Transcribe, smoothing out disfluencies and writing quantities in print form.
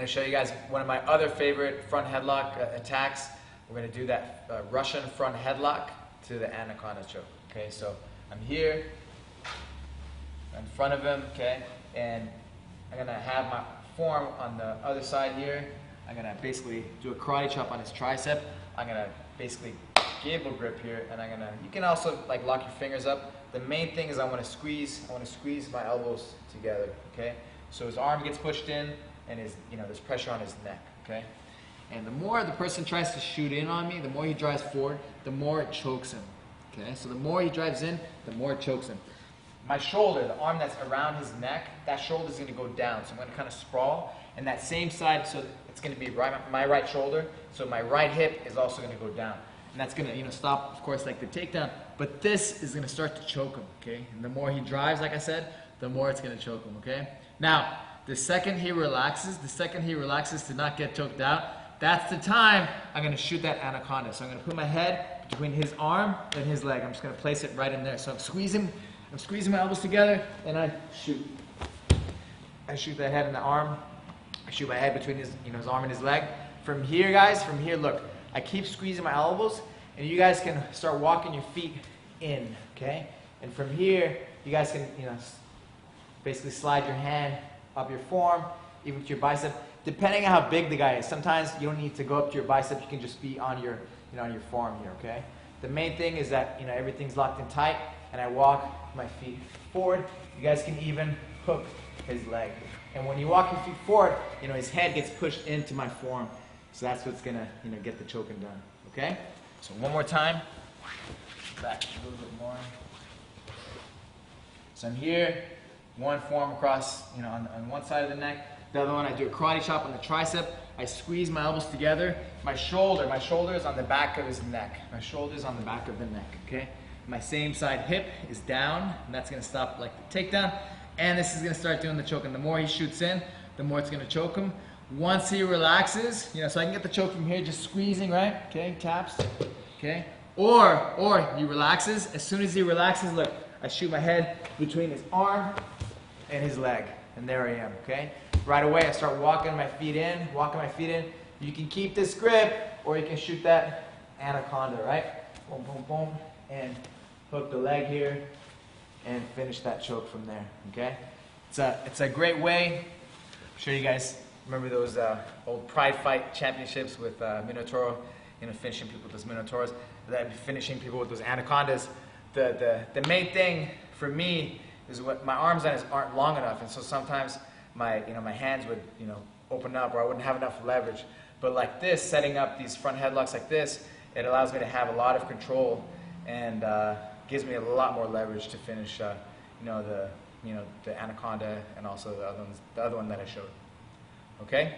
going to show you guys one of my other favorite front headlock attacks. We're going to do that Russian front headlock to the Anaconda choke. Okay, so I'm here in front of him, okay, and I'm going to have my form on the other side here. I'm going to basically do a karate chop on his tricep. I'm going to basically gable grip here, and you can also like lock your fingers up. The main thing is I want to squeeze my elbows together, okay? So his arm gets pushed in, and there's pressure on his neck, okay? And the more the person tries to shoot in on me, the more he drives forward, the more it chokes him, okay? So the more he drives in, the more it chokes him. My shoulder, the arm that's around his neck, that shoulder is going to go down. So I'm going to kind of sprawl, and that same side, so it's going to be my right shoulder, so my right hip is also going to go down. And that's going to stop, of course, like the takedown, but this is going to start to choke him, okay? And the more he drives, like I said, the more it's going to choke him, okay? Now, the second he relaxes to not get choked out, that's the time I'm going to shoot that Anaconda. So I'm going to put my head between his arm and his leg. I'm just going to place it right in there. So I'm squeezing my elbows together, and I shoot. I shoot that head and the arm. I shoot my head between his arm and his leg. From here, guys, look. I keep squeezing my elbows, and you guys can start walking your feet in, okay? And from here, you guys can, basically slide your hand up your forearm, even to your bicep, depending on how big the guy is. Sometimes you don't need to go up to your bicep, you can just be on your, on your forearm here, okay? The main thing is that, everything's locked in tight, and I walk my feet forward. You guys can even hook his leg. And when you walk your feet forward, his head gets pushed into my forearm. So that's what's gonna, get the choking done. Okay? So one more time. Back a little bit more. So I'm here, one forearm across, on one side of the neck. The other one, I do a karate chop on the tricep. I squeeze my elbows together. My shoulder is on the back of his neck. My shoulder is on the back of the neck. Okay? My same side hip is down, and that's gonna stop like the takedown. And this is gonna start doing the choking. The more he shoots in, the more it's gonna choke him. Once he relaxes, so I can get the choke from here, just squeezing, right? Okay, taps, okay? Or he relaxes. As soon as he relaxes, look, I shoot my head between his arm and his leg, and there I am, okay? Right away, I start walking my feet in. You can keep this grip, or you can shoot that Anaconda, right? Boom, boom, boom, and hook the leg here, and finish that choke from there, okay? It's a great way. I'm sure you guys remember those old Pride Fight championships with Minotauro, finishing people with those Minotauros, finishing people with those Anacondas. The main thing for me is what my arms aren't long enough, and so sometimes my hands would open up, or I wouldn't have enough leverage. But like this, setting up these front headlocks like this, it allows me to have a lot of control and gives me a lot more leverage to finish the Anaconda and also the other one that I showed. Okay?